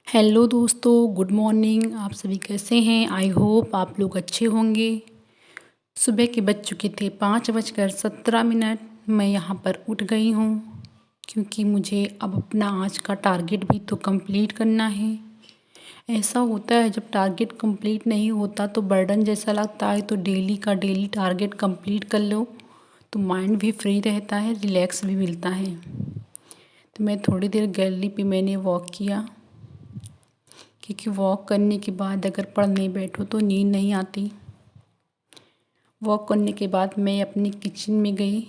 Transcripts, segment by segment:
Hello दोस्तों, good morning. आप सभी कैसे हैं? आई होप आप लोग अच्छे होंगे। सुबह के बज चुके थे 5:17। मैं यहाँ पर उठ गई हूँ क्योंकि मुझे अब अपना आज का टारगेट भी तो कंप्लीट करना है। ऐसा होता है जब टारगेट कंप्लीट नहीं होता तो बर्डन जैसा लगता है, तो डेली का डेली टारगेट कंप्लीट कर लो तो माइंड भी फ्री रहता है, रिलैक्स भी मिलता है। तो मैं थोड़ी देर गैलरी पे मैंने वॉक किया क्योंकि वॉक करने के बाद अगर पढ़ने बैठो तो नींद नहीं आती। वॉक करने के बाद मैं अपनी किचन में गई,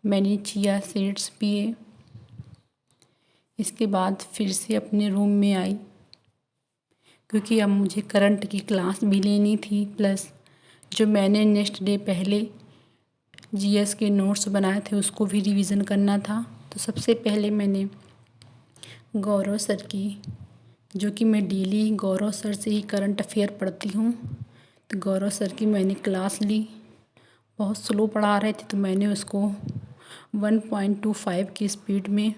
मैंने चिया सीड्स पिए। इसके बाद फिर से अपने रूम में आई क्योंकि अब मुझे करंट की क्लास भी लेनी थी, प्लस जो मैंने नेक्स्ट डे पहले जीएस के नोट्स बनाए थे उसको भी रिवीज़न करना था। तो सबसे पहले मैंने गौरव सर की, जो कि मैं डेली गौरव सर से ही करंट अफेयर पढ़ती हूँ, तो गौरव सर की मैंने क्लास ली। बहुत स्लो पढ़ा रहे थे तो मैंने उसको 1.25 की स्पीड में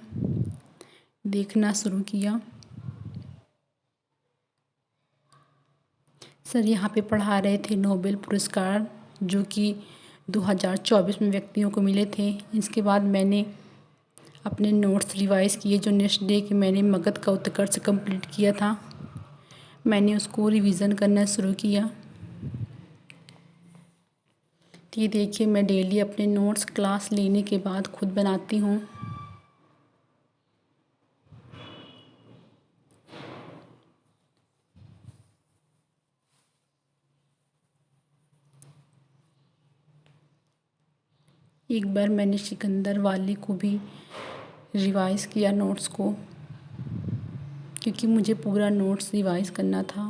देखना शुरू किया। सर यहाँ पे पढ़ा रहे थे नोबेल पुरस्कार जो कि 2024 में व्यक्तियों को मिले थे। इसके बाद मैंने अपने नोट्स रिवाइज़ किए, जो नेक्स्ट डे के मैंने मगध का उत्कर्ष कंप्लीट किया था, मैंने उसको रिवीज़न करना शुरू किया। तो ये देखिए, मैं डेली अपने नोट्स क्लास लेने के बाद खुद बनाती हूँ। एक बार मैंने सिकंदर वाले को भी रिवाइज़ किया नोट्स को, क्योंकि मुझे पूरा नोट्स रिवाइज़ करना था।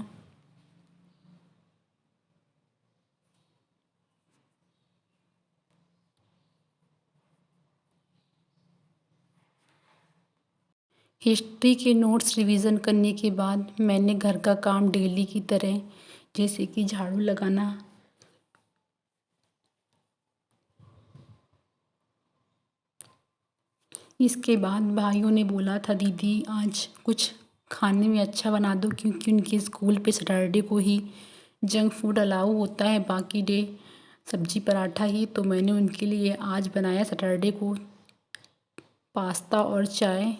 हिस्ट्री के नोट्स रिवीज़न करने के बाद मैंने घर का काम डेली की तरह, जैसे कि झाड़ू लगाना, इसके बाद भाइयों ने बोला था दीदी आज कुछ खाने में अच्छा बना दो, क्योंकि उनके स्कूल पे सैटरडे को ही जंक फूड अलाउ होता है, बाकी डे सब्जी पराठा ही। तो मैंने उनके लिए आज बनाया सैटरडे को पास्ता और चाय।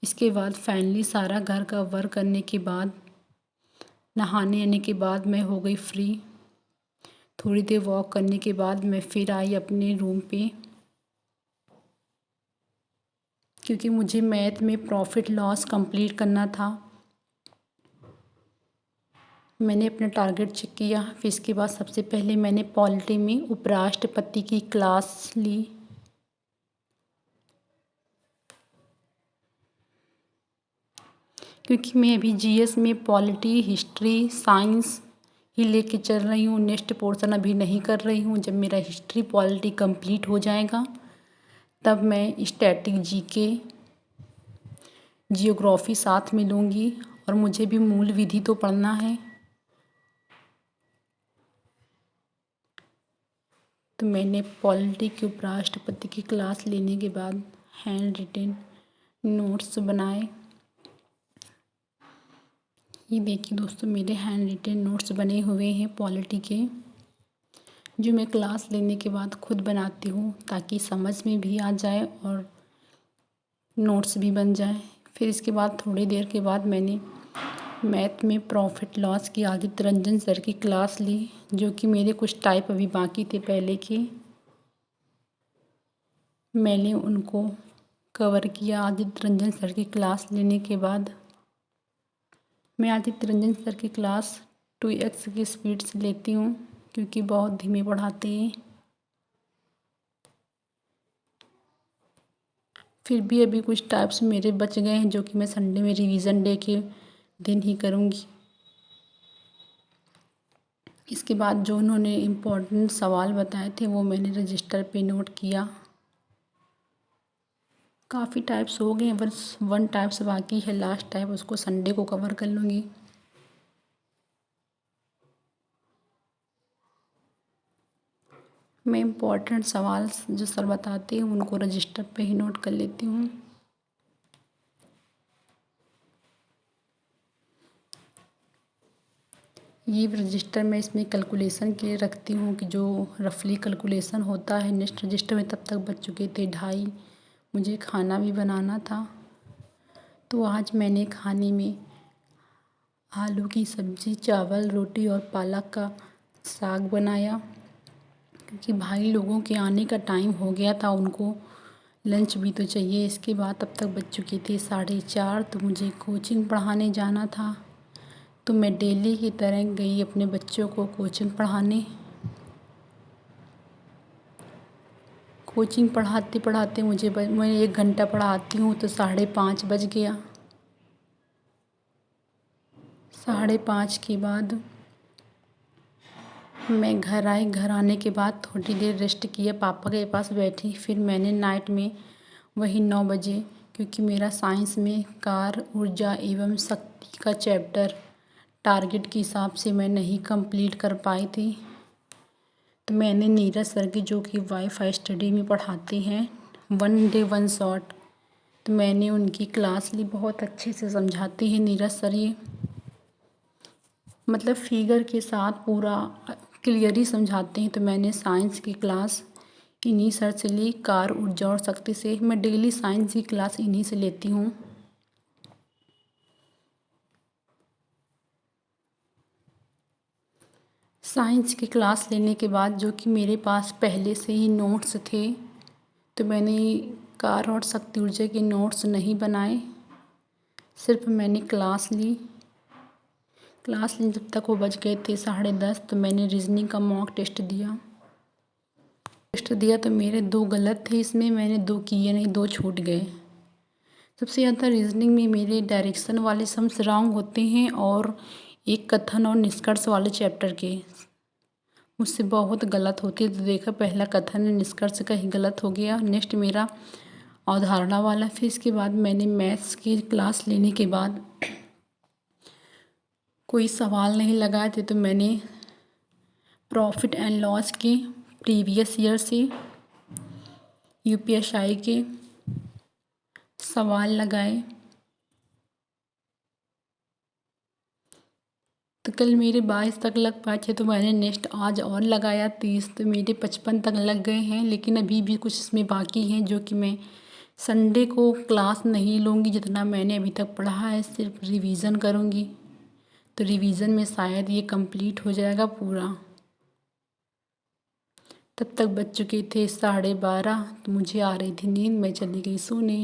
इसके बाद फाइनली सारा घर का वर्क करने के बाद, नहाने आने के बाद मैं हो गई फ्री। थोड़ी देर वॉक करने के बाद मैं फिर आई अपने रूम पे, क्योंकि मुझे मैथ में प्रॉफिट लॉस कंप्लीट करना था। मैंने अपना टारगेट चेक किया, फिर इसके बाद सबसे पहले मैंने पॉलिटी में उपराष्ट्रपति की क्लास ली। क्योंकि मैं अभी जीएस में पॉलिटी, हिस्ट्री, साइंस ही लेके चल रही हूँ, नेक्स्ट पोर्शन अभी नहीं कर रही हूँ। जब मेरा हिस्ट्री पॉलिटी कंप्लीट हो जाएगा तब मैं स्टैटिक, जीके, जियोग्राफी साथ में लूँगी, और मुझे भी मूल विधि तो पढ़ना है। तो मैंने पॉलिटी के उपराष्ट्रपति की क्लास लेने के बाद हैंड रिटेन नोट्स बनाए। ये देखिए दोस्तों, मेरे हैंड रिटेन नोट्स बने हुए हैं पॉलिटी के, जो मैं क्लास लेने के बाद खुद बनाती हूँ ताकि समझ में भी आ जाए और नोट्स भी बन जाए। फिर इसके बाद थोड़ी देर के बाद मैंने मैथ में प्रॉफिट लॉस की आदित्य रंजन सर की क्लास ली, जो कि मेरे कुछ टाइप अभी बाकी थे पहले के, मैंने उनको कवर किया। आदित्य रंजन सर की क्लास लेने के बाद मैं आदित्य रंजन सर की क्लास 2x की स्पीड से लेती हूँ, क्योंकि बहुत धीमे पढ़ाते हैं। फिर भी अभी कुछ टाइप्स मेरे बच गए हैं, जो कि मैं संडे में रिवीज़न डे के दिन ही करूँगी। इसके बाद जो उन्होंने इम्पोर्टेंट सवाल बताए थे वो मैंने रजिस्टर पे नोट किया। काफ़ी टाइप्स हो गए, बस 1 टाइप्स बाकी है, लास्ट टाइप, उसको संडे को कवर कर लूँगी। मैं इम्पोर्टेंट सवाल जो सर बताते हैं उनको रजिस्टर पे ही नोट कर लेती हूँ। ये रजिस्टर मैं इसमें कैलकुलेशन के रखती हूँ कि जो रफली कैलकुलेशन होता है। नेक्स्ट रजिस्टर में तब तक बज चुके थे 2:30। मुझे खाना भी बनाना था, तो आज मैंने खाने में आलू की सब्ज़ी, चावल, रोटी और पालक का साग बनाया, क्योंकि भाई लोगों के आने का टाइम हो गया था, उनको लंच भी तो चाहिए। इसके बाद तब तक बज चुके थे 4:30, तो मुझे कोचिंग पढ़ाने जाना था। तो मैं डेली की तरह गई अपने बच्चों को कोचिंग पढ़ाने। कोचिंग पढ़ाते पढ़ाते मैं 1 घंटा पढ़ाती हूँ तो 5:30 बज गया। 5:30 के बाद मैं घर आई। घर आने के बाद थोड़ी देर रेस्ट किया, पापा के पास बैठी। फिर मैंने नाइट में वही 9 बजे, क्योंकि मेरा साइंस में कार, ऊर्जा एवं शक्ति का चैप्टर टारगेट के हिसाब से मैं नहीं कंप्लीट कर पाई थी, तो मैंने नीरज सर की, जो कि वाईफाई स्टडी में पढ़ाते हैं, 1 डे 1 शॉट, तो मैंने उनकी क्लास ली। बहुत अच्छे से समझाते हैं नीरज सर। ये मतलब फिगर के साथ पूरा क्लियरली समझाते हैं। तो मैंने साइंस की क्लास इन्हीं सर से ली, कार, ऊर्जा और शक्ति से। मैं डेली साइंस की क्लास इन्हीं से लेती हूँ। साइंस की क्लास लेने के बाद, जो कि मेरे पास पहले से ही नोट्स थे, तो मैंने कार और शक्ति ऊर्जा के नोट्स नहीं बनाए, सिर्फ मैंने क्लास ली। जब तक वो बज गए थे 10:30, तो मैंने रीजनिंग का मॉक टेस्ट दिया। तो मेरे 2 गलत थे इसमें, मैंने 2 किए नहीं, 2 छूट गए। सबसे ज़्यादा रीजनिंग में मेरे डायरेक्शन वाले सम्स रॉन्ग होते हैं, और एक कथन और निष्कर्ष वाले चैप्टर के मुझसे बहुत गलत होती है। तो देखा, पहला कथन निष्कर्ष का ही गलत हो गया। नेक्स्ट मेरा अवधारणा वाला। फिर इसके बाद मैंने मैथ्स की क्लास लेने के बाद कोई सवाल नहीं लगाए थे, तो मैंने प्रॉफिट एंड लॉस के प्रीवियस ईयर से यूपीएसआई के सवाल लगाए। तो कल मेरे 22 तक लग पाए थे, तो मैंने नेक्स्ट आज और लगाया 30, तो मेरे 55 तक लग गए हैं। लेकिन अभी भी कुछ इसमें बाकी हैं, जो कि मैं संडे को क्लास नहीं लूँगी। जितना मैंने अभी तक पढ़ा है सिर्फ रिवीज़न करूँगी, तो रिवीज़न में शायद ये कंप्लीट हो जाएगा पूरा। तब तक बज चुके थे 12:30, तो मुझे आ रही थी नींद, मैं चली गई सोने।